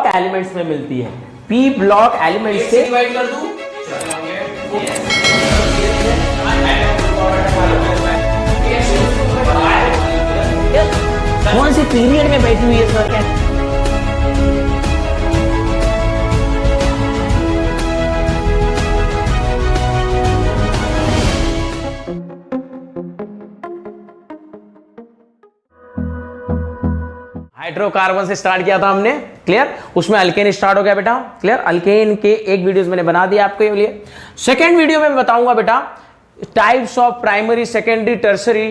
Elements में मिलती है, पी ब्लॉक एलिमेंट्स से डिवाइड कर दूं। कौन सी पीरियड में बैठी हुई है सर? क्या हाइड्रोकार्बन से स्टार्ट किया था हमने, क्लियर। उसमें अल्केन स्टार्ट हो गया बेटा, क्लियर। अल्केन के एक वीडियोस मैंने बना दिया आपके लिए। सेकेंड वीडियो में मैं बताऊंगा बेटा types of primary, secondary, tertiary,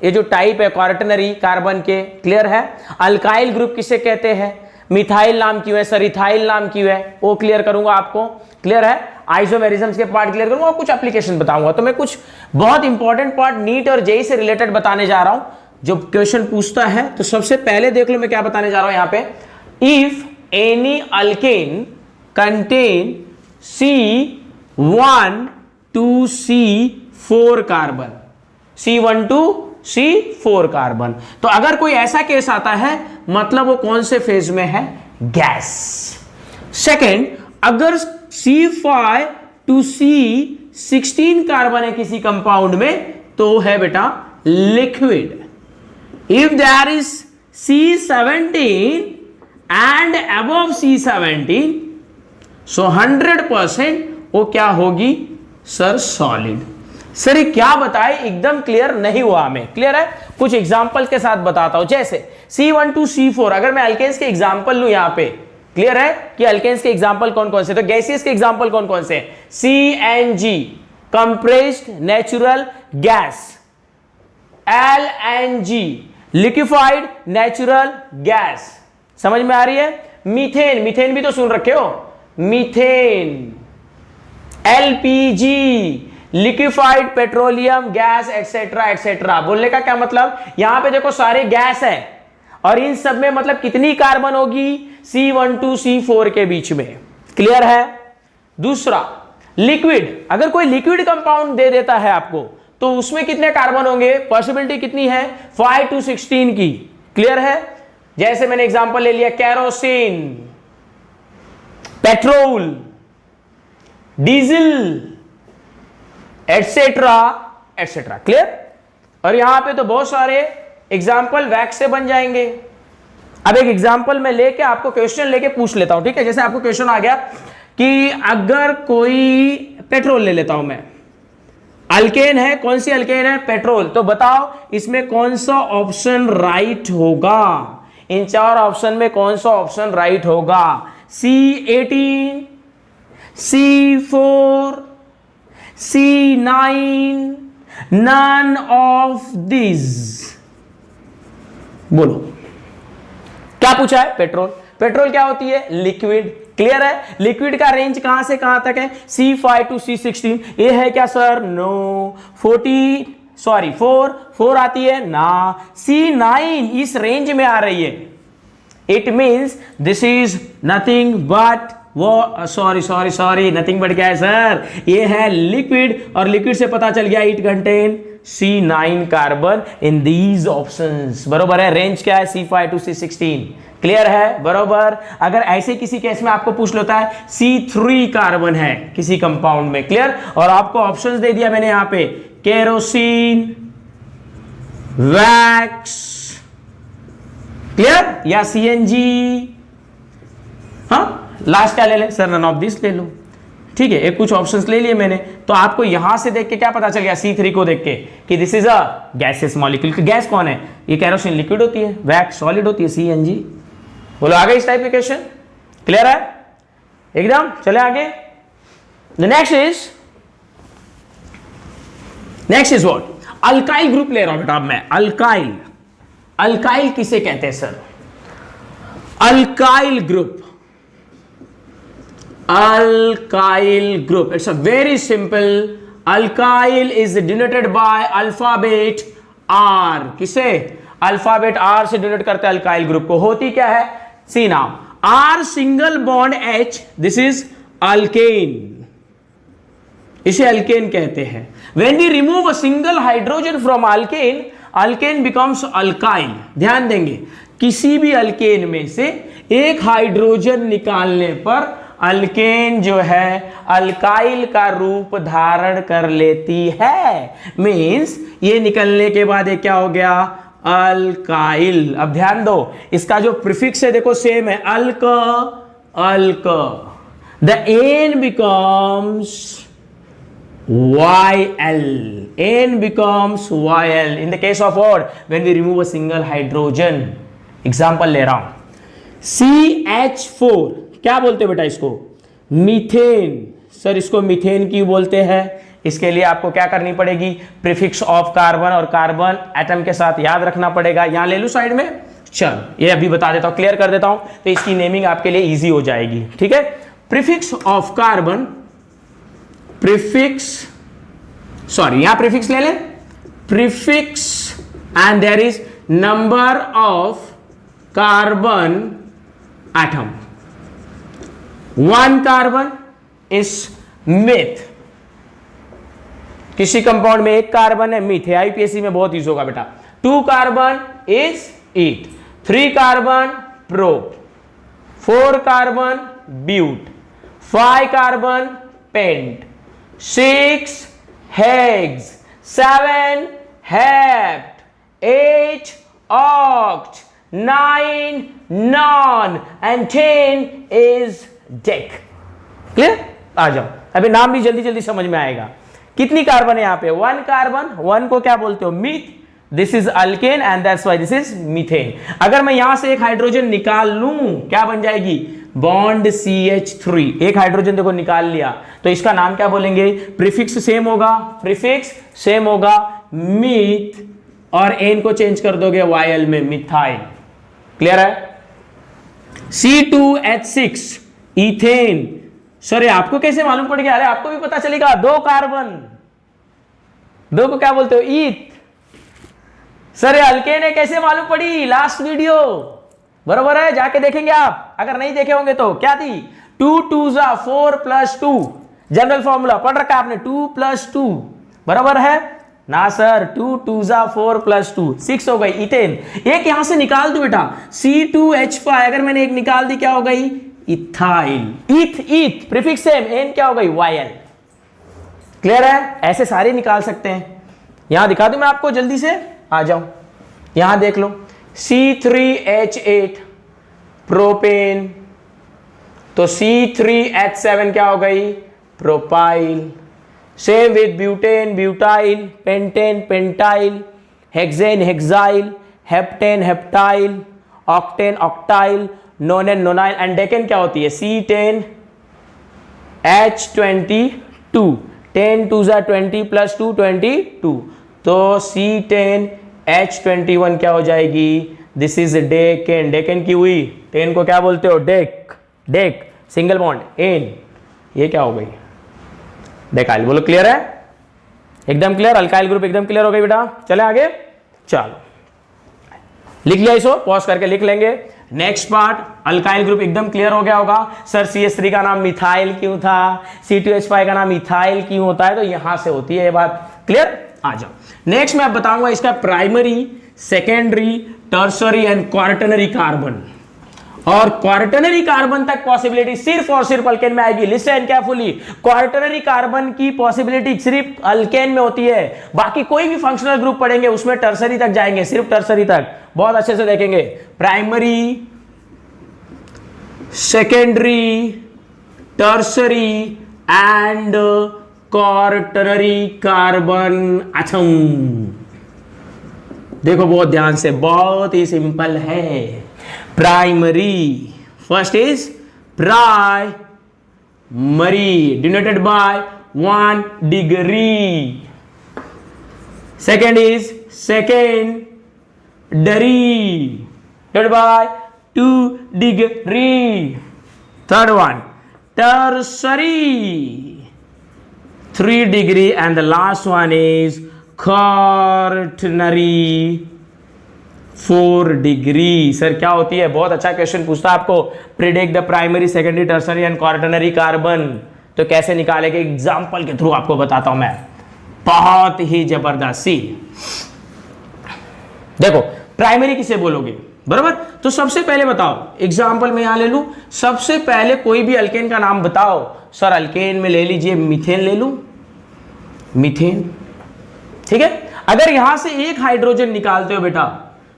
ये जो टाइप है क्वार्टनरी कार्बन के, क्लियर है। अल्काइल ग्रुप किसे कहते हैं, मिथाइल नाम क्यों है, सर इथाइल नाम क्यों है, वो क्लियर करूंगा आपको, क्लियर है। आइसोमेरिज्म्स के पार्ट क्लियर करूंगा और कुछ एप्लीकेशन बताऊंगा। तो मैं कुछ बहुत इंपॉर्टेंट पार्ट नीट और जेई से रिलेटेड बताने जा रहा हूं, जो क्वेश्चन पूछता है। तो सबसे पहले देख लो मैं क्या बताने जा रहा हूं यहां पे। If any alkane contain C1 to C4 carbon, C1 to C4 carbon, तो अगर कोई ऐसा केस आता है मतलब वो कौन से फेज में है, गैस। सेकेंड, अगर C5 to C16 कार्बन है किसी कंपाउंड में तो है बेटा liquid. If there is C17 and above C17, so 100% वो क्या होगी सर, सॉलिड। सर ये क्या बताए, एकदम क्लियर नहीं हुआ हमें, क्लियर है। कुछ एग्जांपल के साथ बताता हूं, जैसे C1 to C4, अगर मैं अल्केन्स के एग्जांपल लूं यहां पे, क्लियर है कि अल्केन्स के एग्जांपल कौन कौन से, तो गैसियस के एग्जांपल कौन कौन से, CNG compressed natural gas, LNG liquefied natural gas, समझ में आ रही है। मीथेन, मीथेन भी तो सुन रखे हो, methane, LPG liquefied petroleum gas, etcetera etcetera. बोलने का क्या मतलब, यहां पे देखो सारे गैस है और इन सब में मतलब कितनी कार्बन होगी, C1 to C4 के बीच में, क्लियर है। दूसरा लिक्विड, अगर कोई लिक्विड कंपाउंड दे देता है आपको तो उसमें कितने कार्बन होंगे, पॉसिबिलिटी कितनी है, 5 to 16 की, क्लियर है। जैसे मैंने एग्जांपल ले लिया kerosene, petrol, diesel etcetera etcetera, clear. और यहां पे तो बहुत सारे एग्जांपल वैक्स से बन जाएंगे। अब एक एग्जांपल मैं लेके आपको क्वेश्चन लेके पूछ लेता हूं, ठीक है। जैसे आपको क्वेश्चन आ गया कि अगर कोई पेट्रोल ले लेता हूं मैं, अल्केन है, कौन सी अल्केन है, पेट्रोल, तो बताओ इसमें कौन सा ऑप्शन राइट होगा, इन चार ऑप्शन में कौन सा ऑप्शन राइट होगा, C18, C4, C9, none of these। बोलो क्या पूछा है, पेट्रोल। पेट्रोल क्या होती है, लिक्विड, क्लियर है। लिक्विड का रेंज कहां से कहां तक है, C5 to C16। ये है क्या सर, नो। 4 आती है ना, C9 इस रेंज में आ रही है। It means this is nothing but वो, सॉरी नथिंग बट क्या है सर, ये है लिक्विड। और लिक्विड से पता चल गया it contain C9 carbon in these options, बरोबर है। रेंज क्या है, C5 to C16, क्लियर है, बरोबर। अगर ऐसे किसी केस में आपको पूछ लेता है C3 कार्बन है किसी कंपाउंड में, क्लियर, और आपको ऑप्शंस दे दिया मैंने यहां पे, केरोसिन, वैक्स, क्लियर, या CNG, हाँ लास्ट क्या ले ले सर, नन ऑफ दिस ले लो, ठीक है। एक कुछ ऑप्शंस ले लिए मैंने, तो आपको यहां से देख के क्या पता चल गया, C3 को देख के कि this is a gases molecule. Gas कौन है, ये केरोसिन लिक्विड होती है, वैक्स सॉलिड होती है, CNG। बोलो आगे इस टाइप के क्वेश्चन, क्लियर है एकदम। चले आगे। The next is what, alkyl group ले रहा हूं बेटा मैं। अल्काइल किसे कहते हैं sir, alkyl group, alkyl group, it's a very simple, alkyl is denoted by alphabet R, किसे, अल्फाबेट R से डिनोट करते हैं अल्काइल ग्रुप को। होती क्या है, सी नाम, R single bond H, this is alkane, इसे अल्केन कहते हैं। When we remove a single hydrogen from alkane, alkane becomes alkyl। ध्यान देंगे, किसी भी अल्केन में से एक हाइड्रोजन निकालने पर अल्केन जो है अल्काइल का रूप धारण कर लेती है। मींस ये निकलने के बाद ये क्या हो गया, अल्काइल। अब ध्यान दो, इसका जो प्रीफिक्स है देखो सेम है, अल्क अल्क। The N becomes YL. N becomes YL in the case of what? When we remove a single hydrogen. Example ले रहा हूं, CH4 क्या बोलते हैं बेटा इसको, मीथेन। सर इसको मीथेन क्यों बोलते हैं, इसके लिए आपको क्या करनी पड़ेगी, प्रीफिक्स ऑफ कार्बन और कार्बन एटम के साथ याद रखना पड़ेगा। यहां ले लूं साइड में, चल ये अभी बता देता हूं, क्लियर कर देता हूं, तो इसकी नेमिंग आपके लिए इजी हो जाएगी। ठीक है, prefix of carbon, prefix, sorry यहां प्रीफिक्स ले लें, prefix and there is number of carbon atom. One carbon is meth, किसी कंपाउंड में एक कार्बन है, मिथ है, आईपीएससी में बहुत यूज होगा बेटा। Two carbon is eth, three carbon prop, four carbon but, five carbon pent, 6 hex, 7 hept, 8 oct, 9 non and 10 is deck। Clear, आ जाओ, अभी नाम भी जल्दी जल्दी समझ में आएगा। कितनी कार्बन है यहाँ पे, वन कार्बन, वन को क्या बोलते हो, myth, this is alkane and that's why this is methane. अगर मैं यहां से एक हाइड्रोजन निकाल लूं क्या बन जाएगी, बॉन्ड CH3, एक हाइड्रोजन देखो निकाल लिया, तो इसका नाम क्या बोलेंगे, प्रीफिक्स सेम होगा, प्रीफिक्स सेम होगा, मीथ, और एन को चेंज कर दोगे YL में, मिथाइल। क्लियर है, C2H6 इथेन। सर आपको कैसे मालूम पड़ गया, अरे आपको भी पता चलेगा, दो कार्बन, दो को क्या बोलते हो, ईथ। सर अल्केन है, कैसे मालूम पड़ी, लास्ट वीडियो बरोबर है, जाके देखेंगे आप, अगर नहीं देखे होंगे तो। क्या थी, 2 2 4 + 2, जनरल फॉर्मूला पढ़ रखा है आपने, 2 + 2 बराबर है ना सर, 2 2 4 + 2 6 हो गई इथेन। एक यहां से निकाल दो बेटा, C2H5, अगर मैंने एक निकाल दी क्या हो गई, इथाइल। ईथ, ईथ प्रीफिक्स सेम, एन क्या हो गई, YL। क्लियर है, ऐसे सारे निकाल सकते हैं। यहां दिखा दूं मैं आपको जल्दी से, आ जाओ यहां देख लो, C3H8 प्रोपेन, तो C3H7 क्या हो गई, propyl. Same with butane, butyl, pentane, pentyl, hexane, hexyl, heptane, heptyl, octane, octyl, नोनेन, nonyl, and decane क्या होती है, C10H22, 10 2 20 + 2 22, तो C10H21 क्या हो जाएगी, दिस इज डेकेन। डेकेन की हुई, 10 को क्या बोलते हो, dec, dec single bond, ane, ये क्या हो गई, डेकाइल। बोलो क्लियर है, एकदम क्लियर, अल्काइल ग्रुप एकदम क्लियर हो गई बेटा। चले आगे, चलो लिख लिया, इसको पॉज करके लिख लेंगे। नेक्स्ट पार्ट, अल्काइल ग्रुप एकदम क्लियर हो गया होगा। सर CH3 का नाम मिथाइल क्यों था, C2H5 का नाम इथाइल क्यों होता है, तो यहां से होती है ये बात। क्लियर, आ जाओ नेक्स्ट मैं बताऊंगा इसका primary, secondary, tertiary and quaternary carbon. और क्वार्टनरी कार्बन तक पॉसिबिलिटी सिर्फ और सिर्फ अल्केन में आएगी। लिसन केयरफुली, क्वार्टनरी कार्बन की पॉसिबिलिटी सिर्फ अल्केन में होती है, बाकी कोई भी फंक्शनल ग्रुप पढ़ेंगे उसमें टर्सरी तक जाएंगे, सिर्फ टर्सरी तक। बहुत अच्छे से देखेंगे, primary, secondary, tertiary and quaternary carbon atom. देखो बहुत ध्यान से, बहुत ही सिंपल है। Primary, first is primary, denoted by 1 degree. Second is secondary, denoted by 2 degree. Third one tertiary, 3 degree, and the last one is quaternary, 4 degree. Sir क्या होती है, बहुत अच्छा क्वेश्चन पूछता है आपको, predict the primary, secondary, tertiary and quaternary carbon. तो कैसे निकालेंगे, एग्जांपल के थ्रू आपको बताता हूं मैं, बहुत ही जबरदस्त। सी देखो, प्राइमरी किसे बोलोगे, बराबर। तो सबसे पहले बताओ, एग्जाम्पल में यहां ले लूं, सबसे पहले कोई भी अल्केन का नाम बताओ। सर अल्केन में ले लीजिए मीथेन ले लूं, मीथेन, ठीक है। अगर यहां से एक हाइड्रोजन निकालते हो बेटा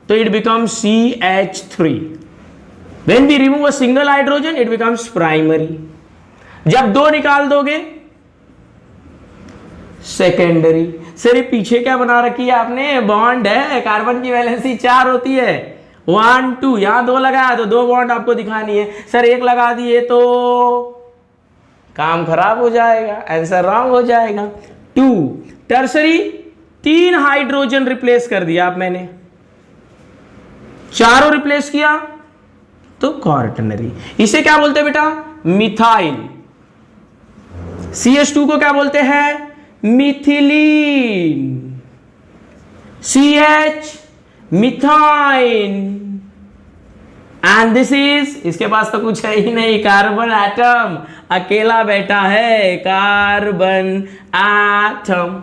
तो it becomes CH3। When we remove a single hydrogen it becomes primary. जब दो निकाल दोगे सेकेंडरी। सर ये पीछे क्या बना रखी है आपने, बॉन्ड है, कार्बन की वैलेंसी 4 होती है, 1 2, यहां 2 लगाया तो 2 बॉन्ड आपको दिखानी है। सर 1 लगा दिए तो काम खराब हो जाएगा, आंसर रॉन्ग हो जाएगा। 2 टर्सरी, 3 हाइड्रोजन रिप्लेस कर दिया आप, मैंने चारों रिप्लेस किया तो क्वार्टनरी। इसे क्या बोलते हैं बेटा, मिथाइल। CH2 को क्या बोलते हैं, methylene. CH methine. And this is, इसके पास तो कुछ है ही नहीं, कार्बन एटम, अकेला बैठा है कार्बन एटम,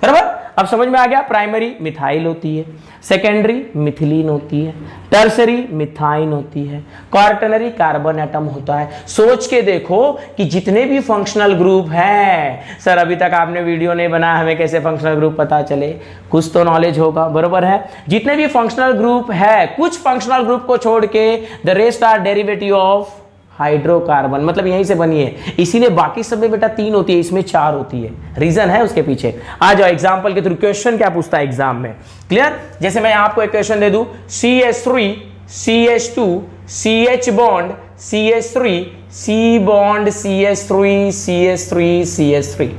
बराबर। अब समझ में आ गया, प्राइमरी मिथाइल होती है, सेकेंडरी मिथिलीन होती है, टर्सरी मिथाइन होती है, क्वार्टनरी कार्बन एटम होता है। सोच के देखो कि जितने भी फंक्शनल ग्रुप हैं, सर अभी तक आपने वीडियो नहीं बनाया, हमें कैसे फंक्शनल ग्रुप पता चले, कुछ तो नॉलेज होगा, बरोबर है। जितने भी फंक्शनल ग्रुप है, कुछ फंक्शनल ग्रुप को छोड़ के the rest are derivative of hydrocarbon, मतलब यहीं से बनी है, इसीलिए बाकी सब में बेटा 3 होती है, इसमें 4 होती है। रीजन है उसके पीछे। आ जाओ एग्जांपल के थ्रू, क्वेश्चन क्या पूछता है एग्जाम में, क्लियर। जैसे मैं आपको एक क्वेश्चन दे दूं, CH3 CH2 CH bond CH3 C bond CH3 CH3 CH3,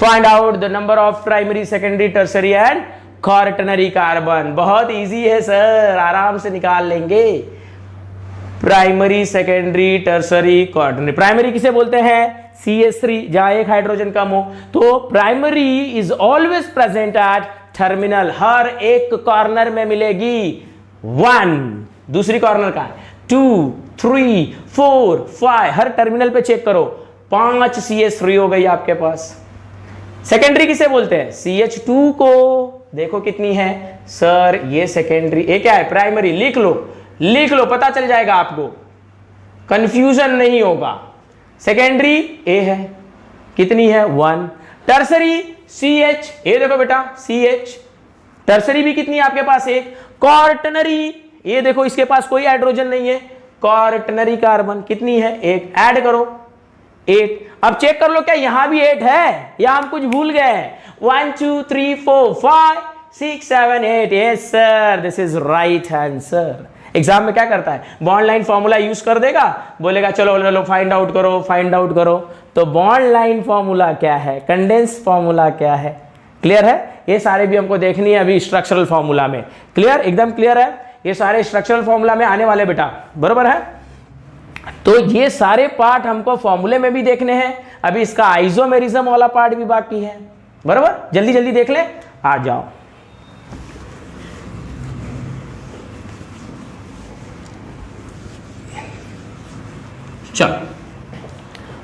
find out the number of primary secondary tertiary and quaternary carbon. बहुत इजी है सर, आराम से निकाल लेंगे। Primary secondary tertiary quaternary. Primary किसे बोलते हैं, CH3, जहां एक हाइड्रोजन कम हो। तो primary is always present at terminal, हर एक कॉर्नर में मिलेगी 1, दूसरी कॉर्नर का 2 3 4 5, हर टर्मिनल पे चेक करो, 5 CH3 हो गई आपके पास। सेकेंडरी किसे बोलते हैं, CH2 को देखो कितनी है, सर ये सेकेंडरी, ये क्या है, प्राइमरी। लिख लो, पता चल जाएगा आपको, कंफ्यूजन नहीं होगा। सेकेंडरी ए है, कितनी है, 1। टर्सरी CH, ये देखो बेटा CH, टर्सरी भी कितनी है आपके पास, 1। क्वार्टनरी, ये देखो इसके पास कोई हाइड्रोजन नहीं है, क्वार्टनरी कार्बन कितनी है, 1। ऐड करो 8। अब चेक कर लो क्या यहां भी 8 है या हम कुछ भूल गए हैं। 1 2 3 4 5 6 7 8, yes sir, this is right answer. Exam में क्या करता है, बॉन्ड लाइन फॉर्मूला यूज कर देगा, बोलेगा चलो फाइंड आउट करो। तो बॉन्ड लाइन फॉर्मूला क्या है, कंडेंस फॉर्मूला क्या है, क्लियर है। ये सारे भी हमको देखनी है अभी स्ट्रक्चरल फॉर्मूला में, क्लियर, एकदम क्लियर है। ये सारे स्ट्रक्चरल फॉर्मूला में आने वाले बेटा, बरोबर है। तो ये सारे पार्ट हमको फॉर्मूले में भी देखने हैं, अभी इसका आइसोमेरिज्म वाला पार्ट भी बाकी है, बरोबर। जल्दी जल्दी देख ले, आ जाओ। चलो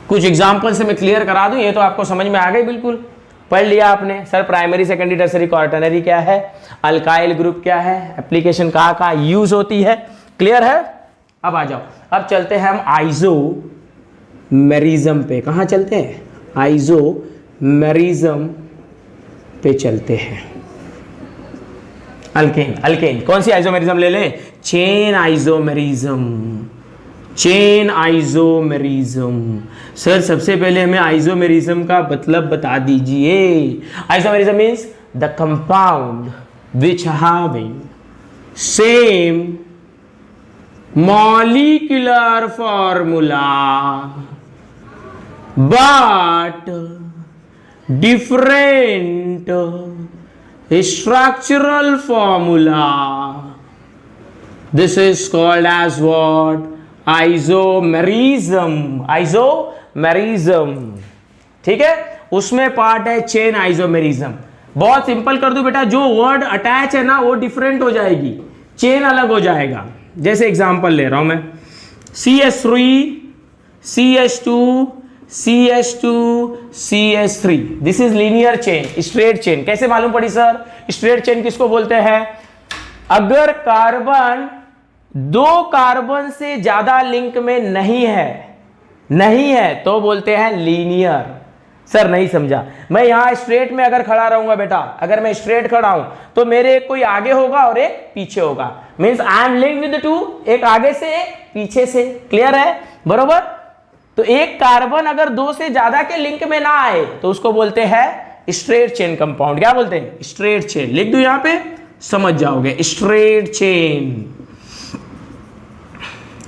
कुछ एग्जाम्पल से मैं क्लियर करा दूं, ये तो आपको समझ में आ गई, बिल्कुल पढ़ लिया आपने। Sir primary secondary tertiary quaternary क्या है, अल्काइल ग्रुप क्या है, एप्लीकेशन कहाँ यूज होती है, क्लियर है। अब आ जाओ, अब चलते हैं हम आइसोमेरिज्म पे। कहाँ चलते हैं, आइसोमेरिज्म पे चलते हैं। अल्केन कौन सी आइसोमेरिज्म ले लें, चेन आइसोमेरिज्म। सर सबसे पहले हमें आइसोमेरिज्म का मतलब बता दीजिए। Isomerism means the compound which having same molecular formula but different structural formula. This is called as what? Isomerism, ठीक है। उसमें पार्ट है चेन आइसोमेरिज्म। बहुत सिंपल कर दो बेटा, जो वर्ड अटैच है ना वो डिफरेंट हो जाएगी, चेन अलग हो जाएगा। जैसे एग्जांपल ले रहा हूं मैं, CH3 CH2 CH2 CH3, this is linear chain, straight chain. कैसे मालूम पड़ी सर, स्ट्रेट चेन किसको बोलते हैं, अगर कार्बन दो कार्बन से ज्यादा लिंक में नहीं है तो बोलते हैं लीनियर। सर नहीं समझा, मैं यहां स्ट्रेट में अगर खड़ा रहूंगा बेटा, अगर मैं स्ट्रेट खड़ा हूं तो मेरे एक कोई आगे होगा और एक पीछे होगा, means I am linked with two, एक आगे से एक पीछे से। क्लियर है? बरोबर। तो एक कार्बन अगर दो से ज्यादा के लिंक में ना आए तो उसको बोलते हैं स्ट्रेट चेन कंपाउंड। क्या बोलते हैं? Straight chain. लिख दो यहां पे, समझ जाओगे, स्ट्रेट चेन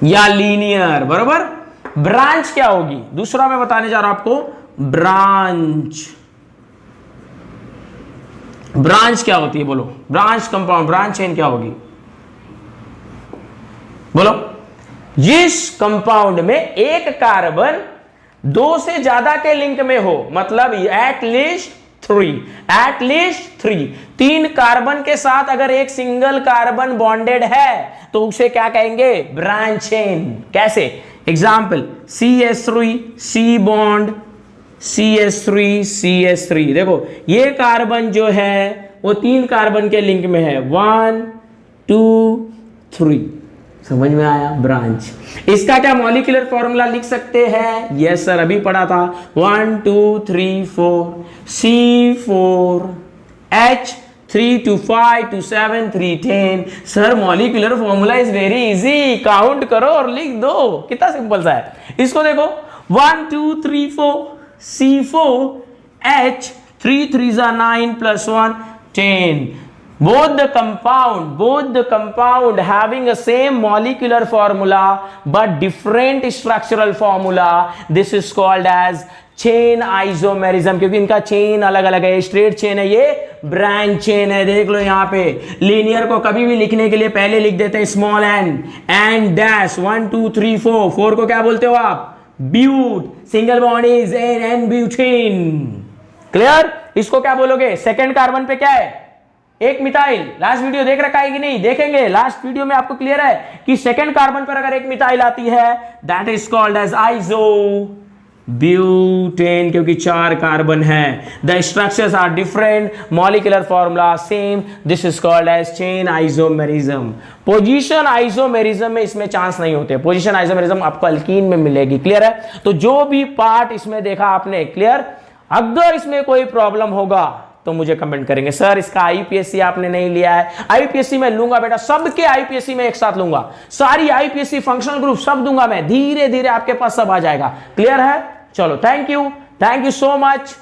या लीनियर। बरोबर। ब्रांच क्या होगी? दूसरा मैं बताने जा रहा हूं आपको, ब्रांच क्या होती है? बोलो, ब्रांच कंपाउंड, ब्रांच चेन क्या होगी? बोलो। जिस कंपाउंड में एक कार्बन दो से ज्यादा के लिंक में हो, मतलब एट लीस्ट थ्री, तीन कार्बन के साथ अगर एक सिंगल कार्बन बॉन्डेड है तो उसे क्या कहेंगे? Branch chain. कैसे? Example, CH3 C bond, CH3 देखो, ये कार्बन जो है वो तीन कार्बन के लिंक में है, 1 2 3। समझ में आया? ब्रांच। इसका क्या मॉलिक्यूलर फॉर्मूला लिख सकते हैं? यस सर, अभी पढ़ा था, 1 2 3 4 C4 H 3 2 5 2 7 3 10। Sir molecular formula is very easy, count करो और लिख दो, कितना सिंपल सा है। इसको देखो, 1 2 3 4 C4 H 3 3 9 plus 1 10। Both the compound having a same molecular formula but different structural formula, this is called as chain isomerism, क्योंकि इनका चेन अलग अलग है। स्ट्रेट चेन है, ये ब्रांच चेन है। देख लो यहाँ पे, लीनियर को कभी भी लिखने के लिए पहले लिख देते हैं स्मॉल एन डैश 1 2 3 4 को क्या बोलते हो आप? But. Single bond is ane butane. Clear? इसको क्या बोलोगे? सेकेंड कार्बन पे क्या है? एक मिथाइल। लास्ट वीडियो देख रखा है कि नहीं? देखेंगे लास्ट वीडियो में, आपको क्लियर है कि सेकेंड कार्बन पर अगर एक मिथाइल आती है that is called as isobutane, क्योंकि चार कार्बन है। The structures are different, molecular formula same, this is called as chain isomerism. Position isomerism में इसमें चांस नहीं होते, पोजीशन आइसोमेरिज्म आपको अल्कीन में मिलेगी। क्लियर है? तो जो भी पार्ट इसमें देखा आपने, क्लियर? अगर इसमें कोई प्रॉब्लम होगा तो मुझे कमेंट करेंगे, सर इसका आईपीएससी आपने नहीं लिया है। आईपीएससी में लूंगा बेटा, सबके आईपीएससी में एक साथ लूंगा, सारी आईपीएससी फंक्शनल ग्रुप सब दूंगा मैं, धीरे धीरे आपके पास सब आ जाएगा। क्लियर है? चलो, थैंक यू सो मच।